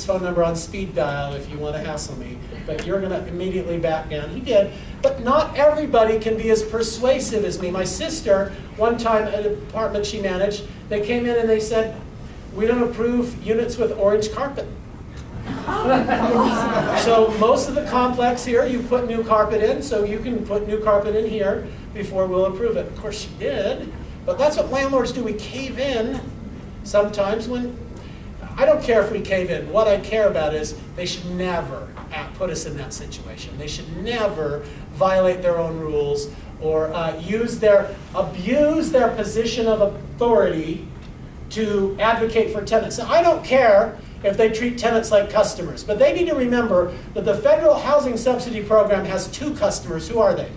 boss's phone number on speed dial if you want to hassle me, but you're going to immediately back down. He did. But not everybody can be as persuasive as me. My sister, one time at an apartment she managed, they came in and they said, we don't approve units with orange carpet. So most of the complex here, you put new carpet in, so you can put new carpet in here before we'll approve it. Of course she did, but that's what landlords do. We cave in sometimes when, I don't care if we cave in. What I care about is they should never put us in that situation. They should never violate their own rules or abuse their position of authority to advocate for tenants. Now, I don't care if they treat tenants like customers, but they need to remember that the federal housing subsidy program has two customers. Who are they?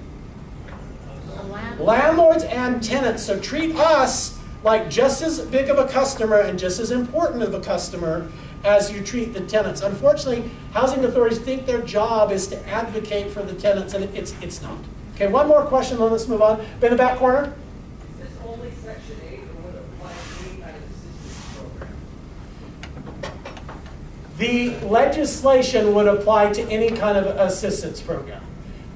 Landlords and tenants. So treat us like just as big of a customer and just as important of a customer as you treat the tenants. Unfortunately, housing authorities think their job is to advocate for the tenants, and it's not. Okay, one more question, then let's move on. In the back corner. Is this only Section 8, or would it apply to any kind of assistance program? The legislation would apply to any kind of assistance program.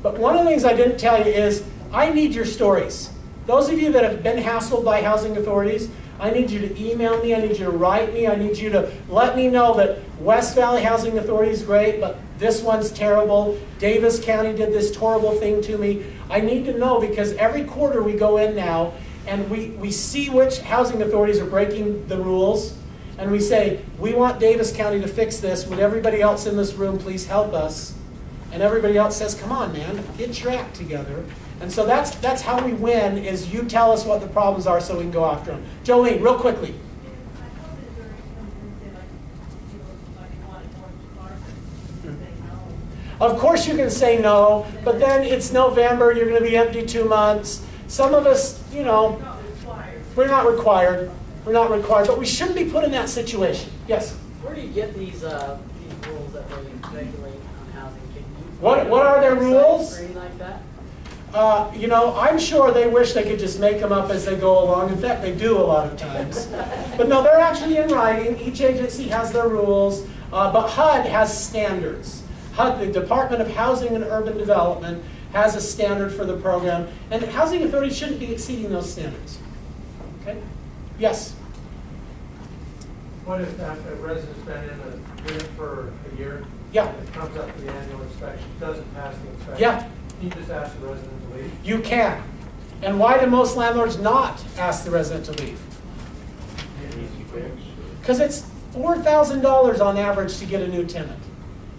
But one of the things I didn't tell you is I need your stories. Those of you that have been hassled by housing authorities, I need you to email me, I need you to write me, I need you to let me know that West Valley Housing Authority is great, but this one's terrible. Davis County did this horrible thing to me. I need to know because every quarter we go in now and we see which housing authorities are breaking the rules, and we say, we want Davis County to fix this. Would everybody else in this room please help us? And everybody else says, come on, man, get your act together. And so that's how we win, is you tell us what the problems are so we can go after them. Jolene, real quickly. Of course you can say no, but then it's November, you're going to be empty 2 months. Some of us, you know, we're not required. We're not required, but we shouldn't be put in that situation. Yes? Where do you get these rules that they regulate on housing? Can you What are their rules? or anything like that? You know, I'm sure they wish they could just make them up as they go along. In fact, they do a lot of times. But no, they're actually in writing. Each agency has their rules, but HUD has standards. HUD, the Department of Housing and Urban Development, has a standard for the program, and housing authorities shouldn't be exceeding those standards. Okay? Yes? What if after a resident's been in a unit for a year? Yeah. It comes up to the annual inspection, doesn't pass the inspection? Yeah. You just ask the resident to leave? You can. And why do most landlords not ask the resident to leave? Because it's $4,000 on average to get a new tenant.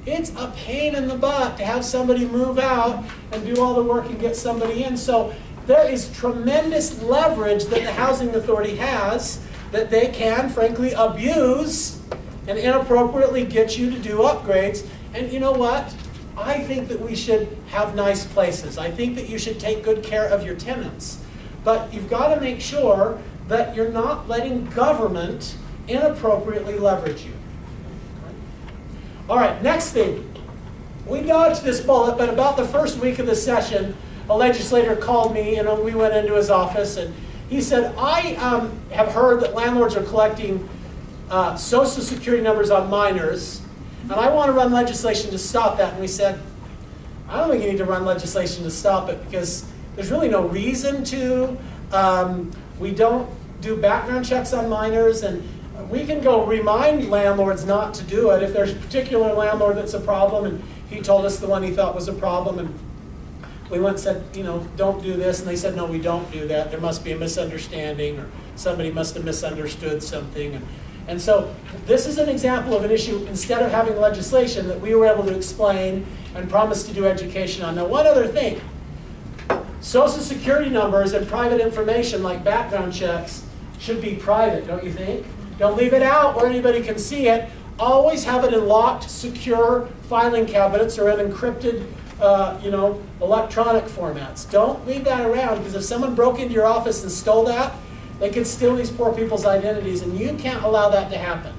It's a pain in the butt to have somebody move out and do all the work and get somebody in. So there is tremendous leverage that the housing authority has that they can, frankly, abuse and inappropriately get you to do upgrades. And you know what? I think that we should have nice places. I think that you should take good care of your tenants. But you've got to make sure that you're not letting government inappropriately leverage you. All right, next thing. We dodged this bullet, but about the first week of the session, a legislator called me and we went into his office and he said, I have heard that landlords are collecting Social Security numbers on minors, and I want to run legislation to stop that. And we said, I don't think you need to run legislation to stop it because there's really no reason to. We don't do background checks on minors, and we can go remind landlords not to do it. If there's a particular landlord that's a problem, and he told us the one he thought was a problem, and we went and said, you know, don't do this, and they said, no, we don't do that. There must be a misunderstanding, or somebody must have misunderstood something. And so this is an example of an issue, instead of having legislation, that we were able to explain and promise to do education on. Now, one other thing. Social Security numbers and private information like background checks should be private, don't you think? Don't leave it out where anybody can see it. Always have it in locked, secure filing cabinets or in encrypted electronic formats. Don't leave that around, because if someone broke into your office and stole that, they could steal these poor people's identities, and you can't allow that to happen.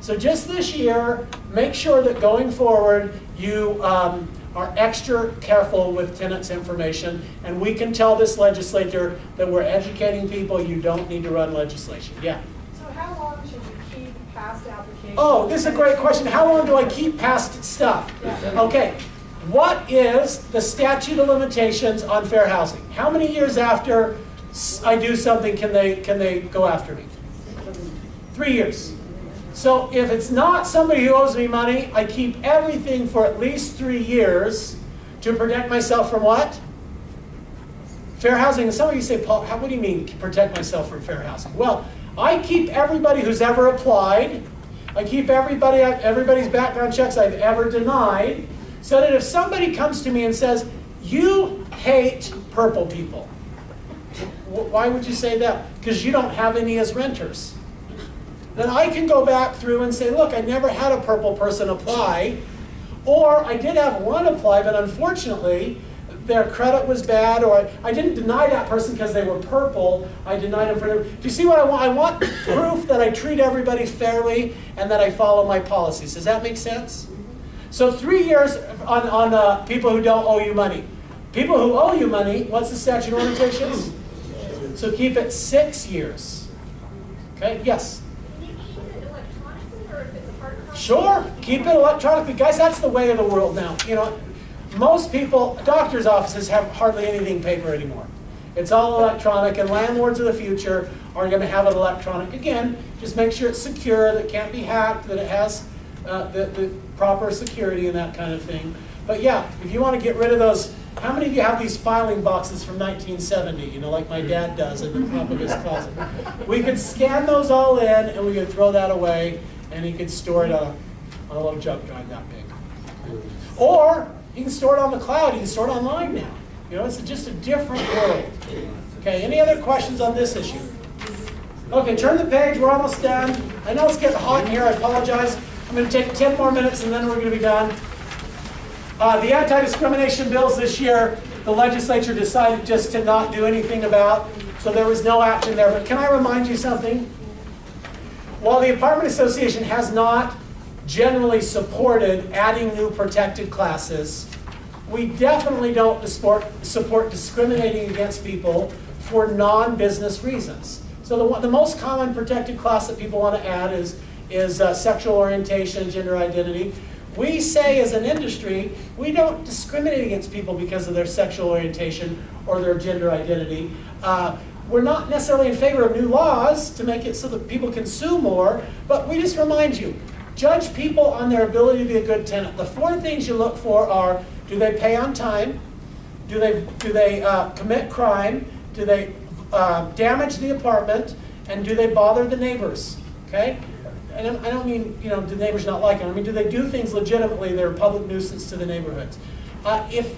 So just this year, make sure that going forward, you are extra careful with tenants' information, and we can tell this legislature that we're educating people. You don't need to run legislation. Yeah? So how long should you keep past applications Oh, this is a great question. How long do I keep past stuff? Okay, what is the statute of limitations on fair housing? How many years after I do something can they go after me? 3 years. So if it's not somebody who owes me money, I keep everything for at least 3 years to protect myself from what? Fair housing. And some of you say, Paul, what do you mean protect myself from fair housing? Well, I keep everybody who's ever applied. I keep everybody's background checks I've ever denied, so that if somebody comes to me and says, you hate purple people, why would you say that? Because you don't have any as renters. Then I can go back through and say, look, I never had a purple person apply, or I did have one apply, but unfortunately, their credit was bad, or I didn't deny that person because they were purple. I denied them for. Do you see what I want? I want proof that I treat everybody fairly and that I follow my policies. Does that make sense? So 3 years on people who don't owe you money. People who owe you money, what's the statute of limitations? So keep it 6 years. Okay, yes? Can you keep it electronically, or if it's a hard copy? Sure, keep it electronically. Guys, that's the way of the world now. You know, most people, doctors' offices have hardly anything paper anymore. It's all electronic, and landlords of the future are going to have it electronic. Again, just make sure it's secure, that it can't be hacked, that it has the proper security and that kind of thing. But yeah, if you want to get rid of those, how many of you have these filing boxes from 1970, you know, like my dad does in the top of his closet? We could scan those all in, and we could throw that away, and he could store it on a little jump drive that big. Or you can store it on the cloud. You can store it online now. You know, it's just a different world. Okay, any other questions on this issue? Okay, turn the page. We're almost done. I know it's getting hot in here. I apologize. I'm going to take 10 more minutes and then we're going to be done. The anti-discrimination bills this year, the legislature decided just to not do anything about, so there was no action there. But can I remind you something? While the Apartment Association has not generally supported adding new protected classes, we definitely don't support discriminating against people for non-business reasons. So the most common protected class that people want to add is sexual orientation, gender identity. We say as an industry, we don't discriminate against people because of their sexual orientation or their gender identity. We're not necessarily in favor of new laws to make it so that people can sue more, but we just remind you, judge people on their ability to be a good tenant. The 4 things you look for are, do they pay on time? Do they commit crime? Do they damage the apartment? And do they bother the neighbors? Okay? And I don't mean, you know, do neighbors not like them? I mean, do they do things legitimately that are a public nuisance to the neighborhoods? If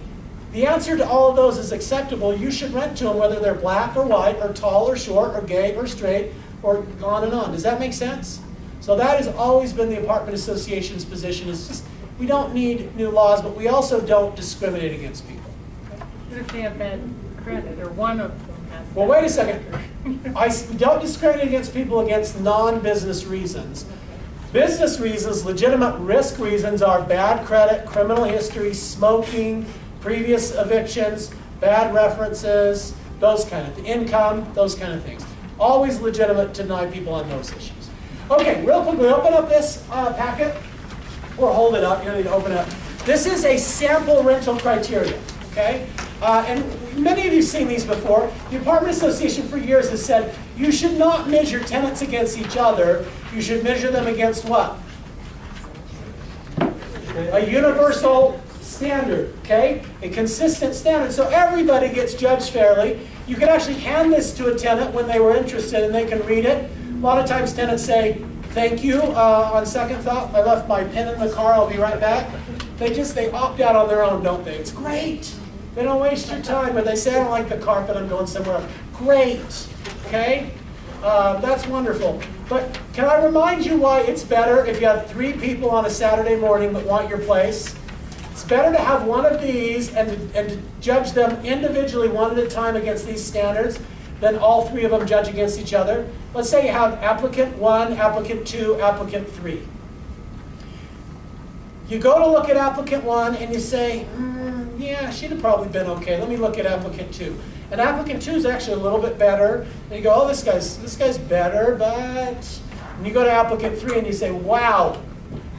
the answer to all of those is acceptable, you should rent to them whether they're black or white or tall or short or gay or straight or on and on. Does that make sense? So that has always been the Apartment Association's position. Is just we don't need new laws, but we also don't discriminate against people. What if they have bad credit, or one of them has? Well, wait a second. We don't discriminate against people against non-business reasons. Business reasons, legitimate risk reasons, are bad credit, criminal history, smoking, previous evictions, bad references, those kind of things, income, those kind of things. Always legitimate to deny people on those issues. Okay, real quickly, open up this packet, or hold it up. You don't need to open it up. This is a sample rental criteria, okay? And many of you have seen these before. The Apartment Association for years has said you should not measure tenants against each other. You should measure them against what? A universal standard, okay? A consistent standard. So everybody gets judged fairly. You can actually hand this to a tenant when they were interested and they can read it. A lot of times tenants say, thank you, on second thought, I left my pen in the car, I'll be right back. They opt out on their own, don't they? It's great. They don't waste your time, but they say, I don't like the carpet, I'm going somewhere else. Great, okay? That's wonderful. But can I remind you why it's better if you have 3 people on a Saturday morning that want your place? It's better to have one of these and to judge them individually one at a time against these standards than all 3 of them judge against each other. Let's say you have applicant 1, applicant 2, applicant 3. You go to look at applicant 1 and you say, yeah, she'd have probably been okay. Let me look at applicant 2. And applicant 2 is actually a little bit better. And you go, oh, this guy's better, but And you go to applicant 3 and you say, wow,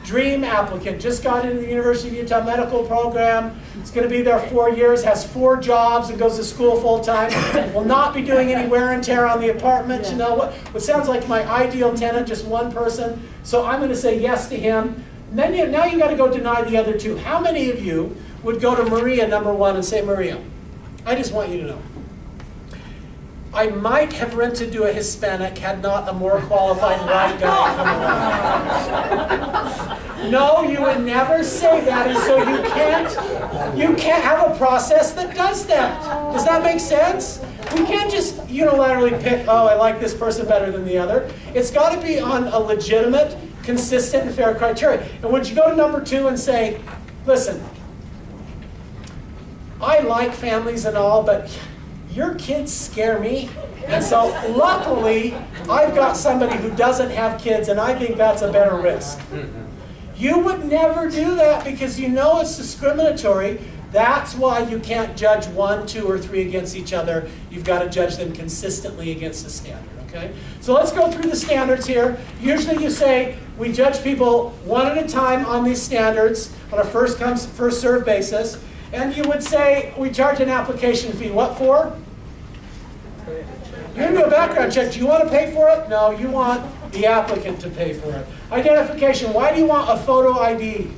dream applicant, just got into the University of Utah medical program, is going to be there 4 years, has 4 jobs and goes to school full time, will not be doing any wear and tear on the apartment. You know what sounds like my ideal tenant, just one person. So I'm going to say yes to him. And then now you got to go deny the other 2. How many of you would go to Maria number 1 and say, Maria, I just want you to know, I might have rented to a Hispanic had not a more qualified white guy come along. No, you would never say that, and so you can't have a process that does that. Does that make sense? We can't just unilaterally pick, oh, I like this person better than the other. It's got to be on a legitimate, consistent, and fair criteria. And would you go to number 2 and say, listen, I like families and all, but your kids scare me. And so luckily, I've got somebody who doesn't have kids, and I think that's a better risk. You would never do that because you know it's discriminatory. That's why you can't judge 1, 2, or 3 against each other. You've got to judge them consistently against the standard, okay? So let's go through the standards here. Usually you say, we judge people one at a time on these standards on a first come, first served basis. And you would say, we charge an application fee. What for? You're going to do a background check. Do you want to pay for it? No, you want the applicant to pay for it. Identification. Why do you want a photo ID?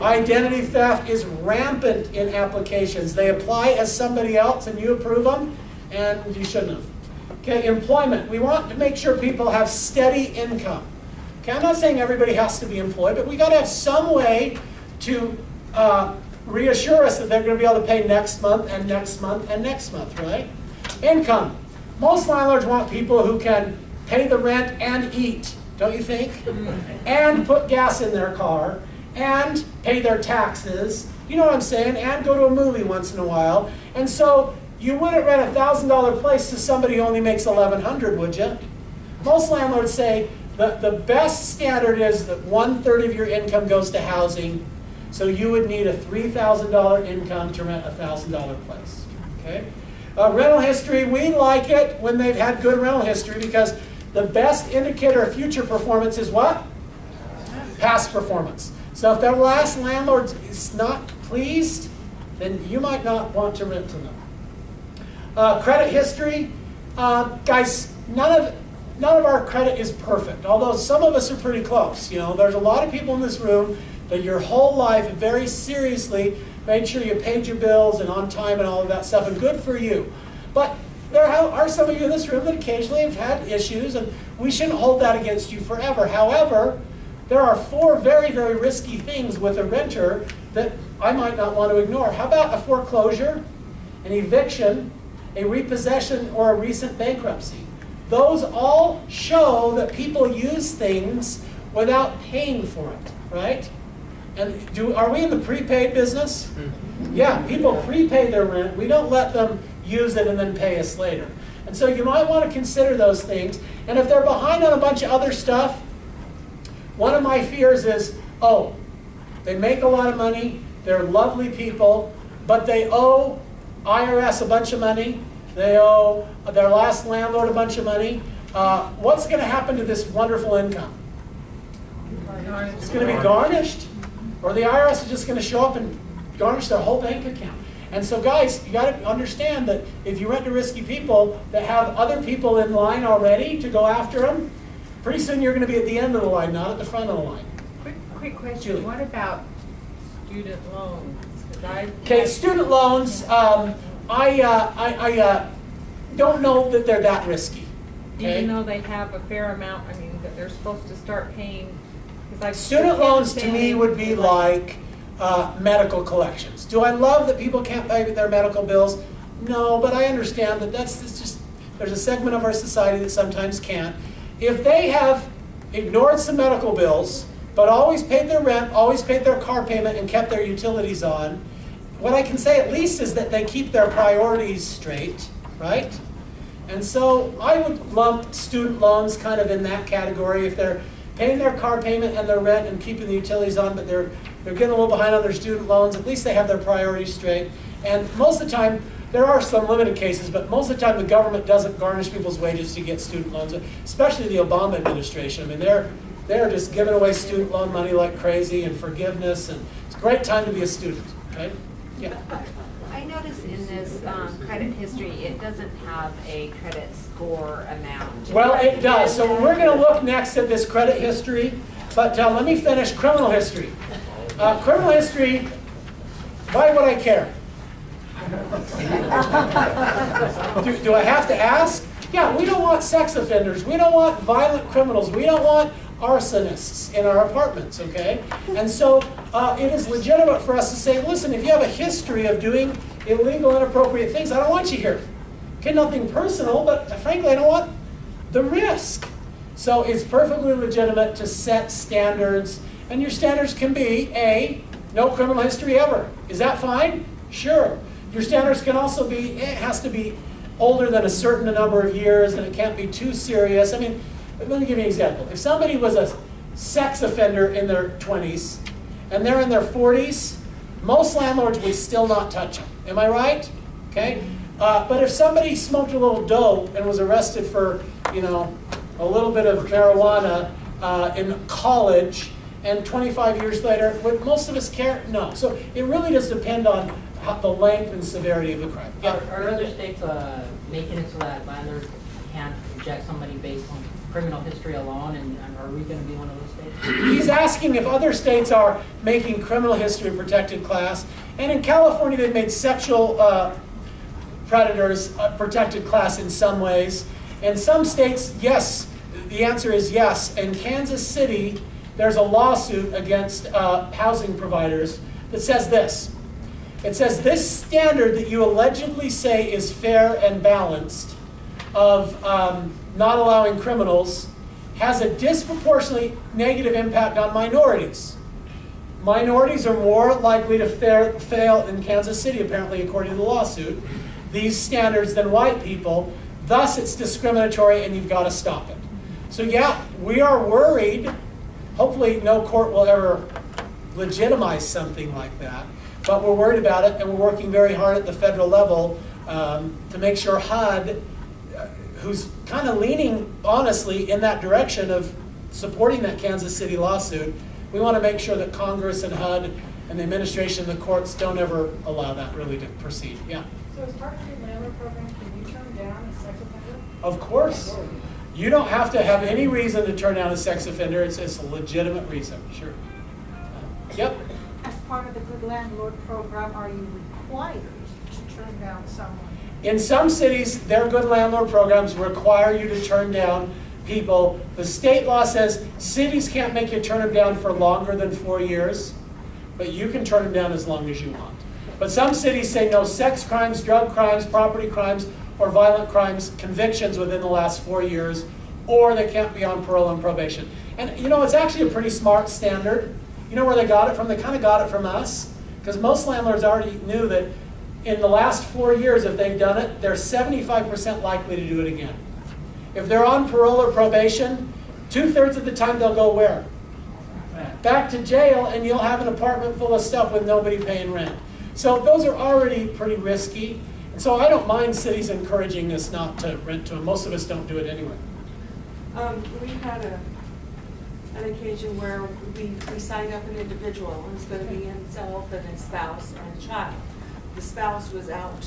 Identity theft is rampant in applications. They apply as somebody else and you approve them, and you shouldn't have. Okay, employment. We want to make sure people have steady income. Okay, I'm not saying everybody has to be employed, but we got to have some way to reassure us that they're going to be able to pay next month and next month and next month, right? Income. Most landlords want people who can pay the rent and eat, don't you think? And put gas in their car, and pay their taxes, you know what I'm saying, and go to a movie once in a while. And so you wouldn't rent a $1,000 place to somebody who only makes $1,100, would you? Most landlords say the best standard is that 1/3 of your income goes to housing. So you would need a $3,000 income to rent a $1,000 place, okay? Rental history, we like it when they've had good rental history because the best indicator of future performance is what? Past performance. So if their last landlord is not pleased, then you might not want to rent to them. Credit history, guys, none of our credit is perfect, although some of us are pretty close. You know, there's a lot of people in this room that your whole life very seriously made sure you paid your bills and on time and all of that stuff, and good for you. But there are some of you in this room that occasionally have had issues, and we shouldn't hold that against you forever. However, there are 4 very, very risky things with a renter that I might not want to ignore. How about a foreclosure, an eviction, a repossession, or a recent bankruptcy? Those all show that people use things without paying for it, right? And are we in the prepaid business? Yeah, people prepay their rent. We don't let them use it and then pay us later. And so you might want to consider those things. And if they're behind on a bunch of other stuff, one of my fears is, oh, they make a lot of money, they're lovely people, but they owe IRS a bunch of money, they owe their last landlord a bunch of money. What's going to happen to this wonderful income? It's going to be garnished. Or the IRS is just going to show up and garnish their whole bank account. And so guys, you got to understand that if you rent to risky people that have other people in line already to go after them, pretty soon you're going to be at the end of the line, not at the front of the line. Quick question, Julie. what about student loans? 'Cause Okay, student loans, I don't know that they're that risky. Okay? Even though they have a fair amount, I mean, that they're supposed to start paying. 'Cause like Student loans to me would be like medical collections. Do I love that people can't pay their medical bills? No, but I understand that it's just, there's a segment of our society that sometimes can't. If they have ignored some medical bills, but always paid their rent, always paid their car payment, and kept their utilities on, what I can say at least is that they keep their priorities straight, right? And so I would lump student loans kind of in that category. If they're paying their car payment and their rent and keeping the utilities on, but they're getting a little behind on their student loans, at least they have their priorities straight. And most of the time, There are some limited cases, but most of the time the government doesn't garnish people's wages to get student loans, especially the Obama administration. I mean, they're just giving away student loan money like crazy and forgiveness, and it's a great time to be a student, okay? Yeah. I noticed in this credit history, it doesn't have a credit score amount. Well, it does. So we're going to look next at this credit history, but let me finish criminal history. Criminal history, why would I care? Do I have to ask? Yeah, we don't want sex offenders. We don't want violent criminals. We don't want arsonists in our apartments, okay? And so it is legitimate for us to say, listen, if you have a history of doing illegal, inappropriate things, I don't want you here. Okay, nothing personal, but frankly, I don't want the risk. So it's perfectly legitimate to set standards, and your standards can be, A, no criminal history ever. Is that fine? Sure. Your standards can also be, it has to be older than a certain number of years, and it can't be too serious. I mean, let me give you an example. If somebody was a sex offender in their 20s, and they're in their 40s, most landlords would still not touch them. Am I right? Okay? But if somebody smoked a little dope and was arrested for, you know, a little bit of marijuana in college, and 25 years later, would most of us care? No. So it really does depend on the length and severity of the crime. Yeah. Are other states making it so that landlords can't reject somebody based on criminal history alone, and are we going to be one of those states? He's asking if other states are making criminal history a protected class, and in California they've made sexual predators a protected class in some ways. In some states, yes, the answer is yes. In Kansas City, there's a lawsuit against housing providers that says this. It says this standard that you allegedly say is fair and balanced of not allowing criminals has a disproportionately negative impact on minorities. Minorities are more likely to fail in Kansas City, apparently, according to the lawsuit, these standards than white people. Thus, it's discriminatory, and you've got to stop it. So yeah, we are worried. Hopefully no court will ever legitimize something like that. But we're worried about it, and we're working very hard at the federal level to make sure HUD, who's kind of leaning, honestly, in that direction of supporting that Kansas City lawsuit, we want to make sure that Congress and HUD and the administration and the courts don't ever allow that really to proceed. Yeah. So as part of your landlord program, can you turn down a sex offender? Of course. You don't have to have any reason to turn down a sex offender. It's a legitimate reason. Sure. Yep. As part of the Good Landlord program, are you required to turn down someone? In some cities, their good landlord programs require you to turn down people. The state law says cities can't make you turn them down for longer than 4 years, but you can turn them down as long as you want. But some cities say no sex crimes, drug crimes, property crimes, or violent crimes convictions within the last 4 years, or they can't be on parole and probation. And you know, it's actually a pretty smart standard. You know where they got it from? They kind of got it from us, because most landlords already knew that in the last 4 years, if they've done it, they're 75% likely to do it again. If they're on parole or probation, 2/3 of the time they'll go where? Back to jail, and you'll have an apartment full of stuff with nobody paying rent. So those are already pretty risky. And so I don't mind cities encouraging us not to rent to them. Most of us don't do it anyway. We had an occasion where we signed up an individual who's going to be himself and his spouse and a child. The spouse was out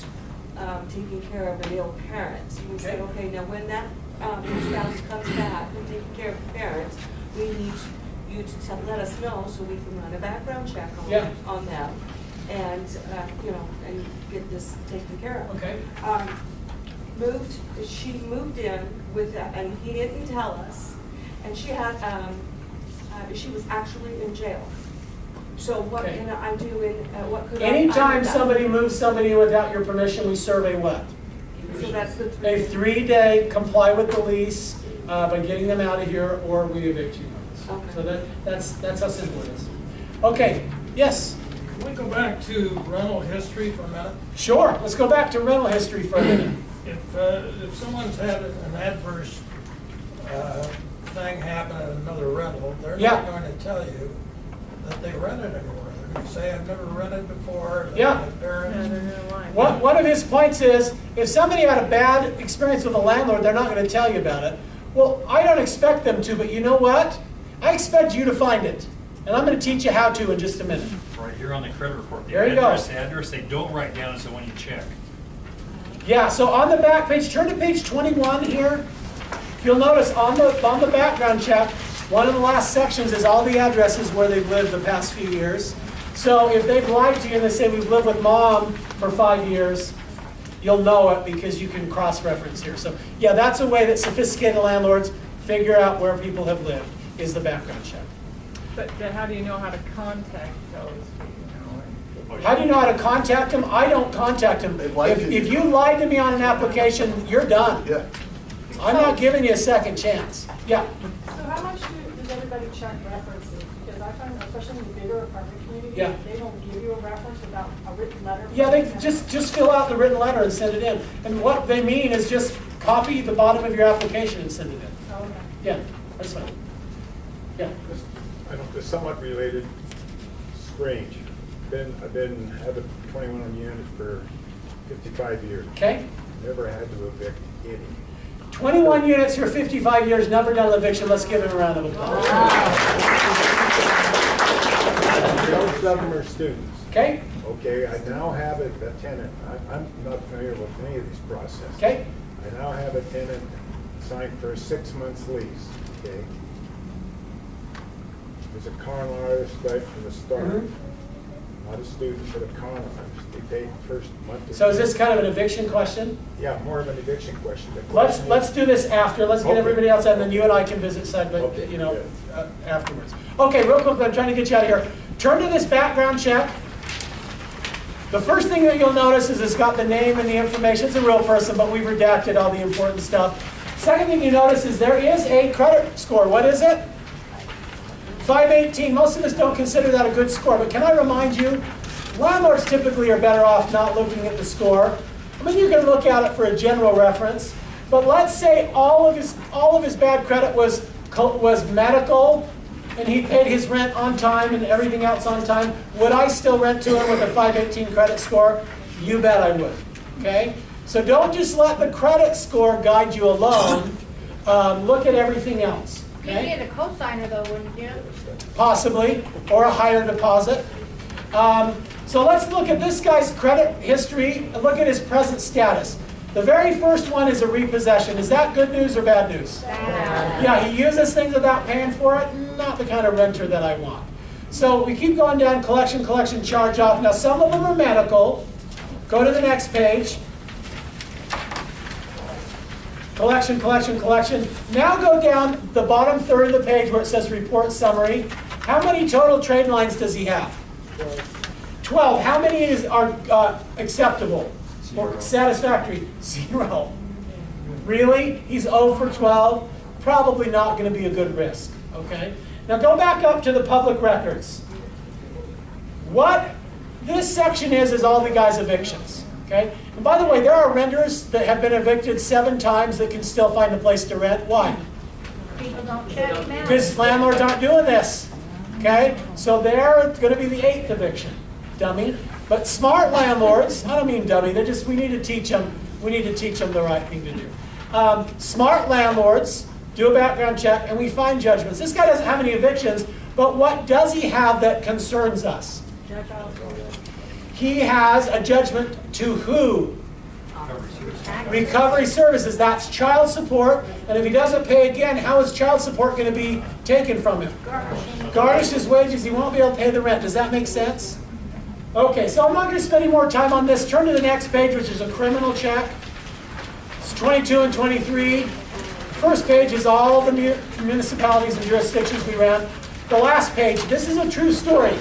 taking care of an ill parent. We said, okay, now when that spouse comes back and taking care of the parent, we need you to let us know so we can run a background check on them and and get this taken care of. Okay. She moved in with that, and he didn't tell us, and she had she was actually in jail. So what can I do what could Anytime somebody moves somebody in without your permission, we serve a what? So that's the A 3-day comply with the lease by getting them out of here, or we evict you notice. Okay. So that's how simple it is. Okay, yes? Can we go back to rental history for a minute? Sure, let's go back to rental history for a minute. If someone's had an adverse thing happen at another rental, they're not going to tell you that they rented anywhere. They're Say, I've never rented before. Yeah. Yeah, they're gonna lie. One of his points is, if somebody had a bad experience with a landlord, they're not going to tell you about it. Well, I don't expect them to, but you know what? I expect you to find it. And I'm going to teach you how to in just a minute. Right here on the credit report, the There you go. address they don't write down until when you check. Yeah, so on the back page, turn to page 21 here. If you'll notice on the background check, one of the last sections is all the addresses where they've lived the past few years. So if they've lied to you and they say we've lived with mom for 5 years, you'll know it because you can cross-reference here. So yeah, that's a way that sophisticated landlords figure out where people have lived, is the background check. But how do you know how to contact those people? How do you know how to contact them? I don't contact them. They've lied to you. If you lied to me on an application, you're done. Yeah. I'm not giving you a second chance. Yeah. So how much does everybody check references? Because I find, especially in the bigger apartment community, Yeah. they don't give you a reference without a written letter. Yeah, they just fill out the written letter and send it in. And what they mean is just copy the bottom of your application and send it in. Oh, okay. Yeah, that's fine. Yeah. I don't, it's somewhat related, strange. I've been, have a 21 units for 55 years. Okay. Never had to evict any. 21 units for 55 years, never done an eviction. Let's give him a round of applause. Most of them are students. Okay? Okay, I now have a tenant. I'm not familiar with any of these processes. Okay? I now have a tenant signed for a 6-month lease, okay? There's a con artist right from the start. Mhm. Not a student, but a con artist. They paid the first month. So is this kind of an eviction question? Yeah, more of an eviction question. The Let's question is- do this after. Let's get Okay. everybody else out, and then you and I can visit side, but Okay, good. afterwards. Okay, real quick. I'm trying to get you out of here. Turn to this background check. The first thing that you'll notice is it's got the name and the information. It's a real person, but we've redacted all the important stuff. Second thing you notice is there is a credit score. What is it? 518. Most of us don't consider that a good score, but can I remind you, landlords typically are better off not looking at the score. I mean, you can look at it for a general reference, but let's say all of his bad credit was medical, and he paid his rent on time and everything else on time. Would I still rent to him with a 518 credit score? You bet I would. Okay? So don't just let the credit score guide you alone. Look at everything else. You'd Okay? get a cosigner though, wouldn't you? Possibly, or a higher deposit. So let's look at this guy's credit history and look at his present status. The very first one is a repossession. Is that good news or bad news? Yeah, he uses things without paying for it. Not the kind of renter that I want. So we keep going down, collection, charge off. Now some of them are medical. Go to the next page. Collection. Now go down the bottom third of the page where it says report summary. How many total trade lines does he have? 12. How many are acceptable or satisfactory? 0. Really? He's 0 for 12? Probably not going to be a good risk. Okay? Now go back up to the public records. What this section is all the guy's evictions. Okay? And by the way, there are renters that have been evicted 7 times that can still find a place to rent. Why? People don't check them out. Because landlords aren't doing this. Okay? So they're going to be the 8th eviction. Dummy. But smart landlords, I don't mean dummy, we need to teach them the right thing to do. Smart landlords do a background check and we find judgments. This guy doesn't have any evictions, but what does he have that concerns us? He has a judgment to who? Recovery services. That's child support. And if he doesn't pay again, how is child support going to be taken from him? Garnish his wages. He won't be able to pay the rent. Does that make sense? Okay, so I'm not going to spend any more time on this. Turn to the next page, which is a criminal check. It's 22 and 23. First page is all the municipalities and jurisdictions we ran. The last page, this is a true story.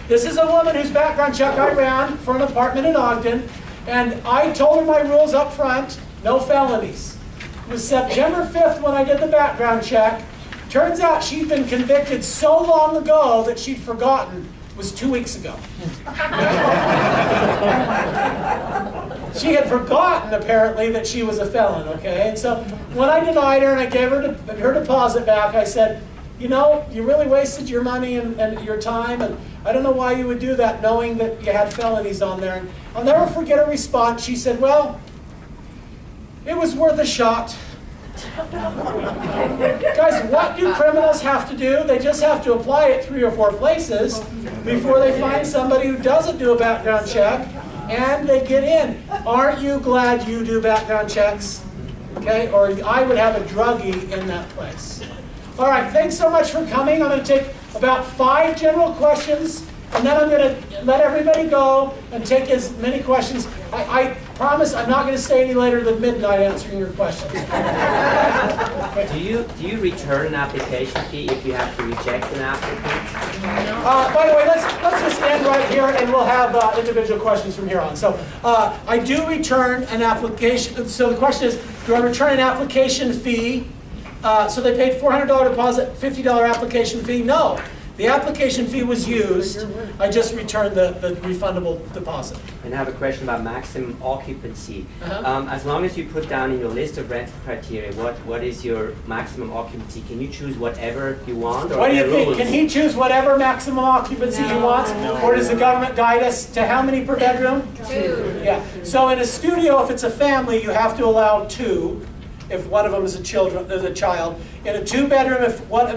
This is a woman whose background check I ran for an apartment in Ogden, and I told her my rules up front, no felonies. It was September 5th when I did the background check. Turns out she'd been convicted so long ago that she'd forgotten. It was 2 weeks ago. She had forgotten, apparently, that she was a felon, okay? And so when I denied her and I gave her her deposit back, I said, you know, you really wasted your money and your time, and I don't know why you would do that knowing that you had felonies on there. And I'll never forget her response. She said, well, it was worth a shot. Guys, what do criminals have to do? They just have to apply it 3 or 4 places before they find somebody who doesn't do a background check and they get in. Aren't you glad you do background checks? Okay, or I would have a druggie in that place. All right, thanks so much for coming. I'm going to take about 5 general questions, and then I'm going to let everybody go and take as many questions. I promise I'm not going to stay any later than midnight answering your questions. Do you return an application fee if you have to reject an applicant? By the way, let's just end right here, and we'll have individual questions from here on. So I do return an application. So the question is, do I return an application fee? So they paid $400 deposit, $50 application fee? No. The application fee was used. I just returned the refundable deposit. And I have a question about maximum occupancy. As long as you put down in your list of rental criteria, what is your maximum occupancy? Can you choose whatever you want? Or what do you think? rules? Can he choose whatever maximum occupancy he wants? Or does the government guide us to how many per bedroom? 2. Yeah. So in a studio, if it's a family, you have to allow 2. If one of them is a child. In a 2-bedroom,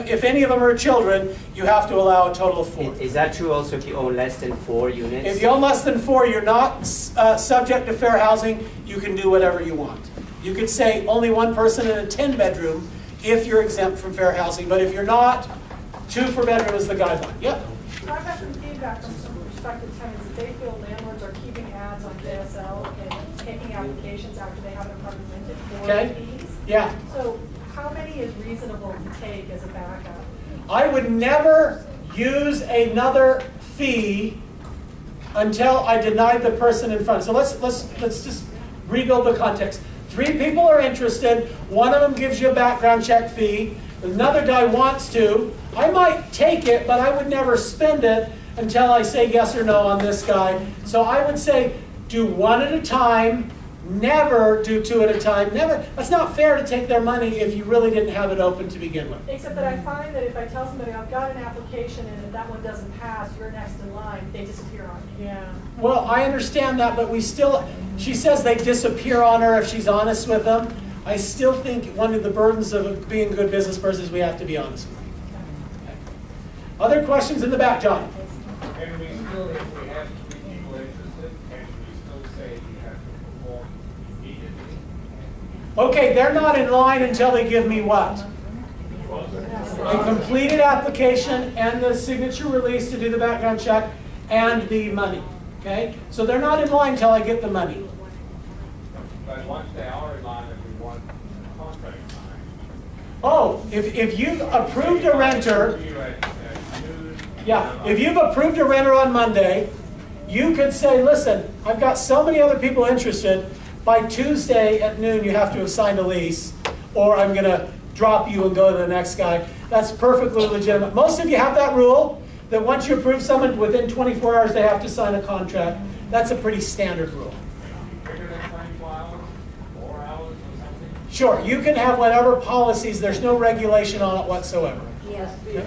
if any of them are children, you have to allow a total of 4. Is that true also if you own less than 4 units? If you own less than 4, you're not subject to fair housing. You can do whatever you want. You could say only 1 person in a 10-bedroom if you're exempt from fair housing. But if you're not, 2 per bedroom is the guideline. Yep. So I've had some feedback from some prospective tenants that they feel landlords are keeping ads on JSL and taking applications after they have an apartment rented for Okay. fees. Yeah. So how many is reasonable to take as a backup? I would never use another fee until I denied the person in front. So let's just rebuild the context. 3 people are interested. 1 of them gives you a background check fee. Another guy wants to. I might take it, but I would never spend it until I say yes or no on this guy. So I would say do 1 at a time. Never do 2 at a time. Never. That's not fair to take their money if you really didn't have it open to begin with. Except that I find that if I tell somebody I've got an application and if that one doesn't pass, you're next in line, they disappear on me. Yeah. Well, I understand that, but she says they disappear on her if she's honest with them. I still think one of the burdens of being a good business person is we have to be honest with them. Okay. Other questions in the back, John? And we still, if we have 3 people interested, and we still say you have to perform immediately? Okay, they're not in line until they give me what? A completed application and the signature release to do the background check and the money. Okay? So they're not in line until I get the money. But once they are in line, if we want a contract signed. Oh, if you've approved a renter, yeah, if you've approved a renter on Monday, you could say, listen, I've got so many other people interested. By Tuesday at noon, you have to have signed a lease, or I'm going to drop you and go to the next guy. That's perfectly legitimate. Most of you have that rule, that once you approve someone, within 24 hours, they have to sign a contract. That's a pretty standard rule. Bigger than 24 hours, 4 hours or something? Sure, you can have whatever policies. There's no regulation on it whatsoever. Yes. Okay?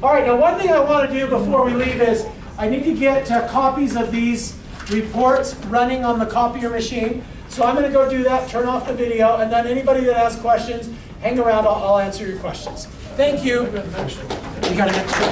All right, now one thing I want to do before we leave is I need to get copies of these reports running on the copier machine. So I'm going to go do that, turn off the video, and then anybody that has questions, hang around, I'll answer your questions. Thank you. You got an extra?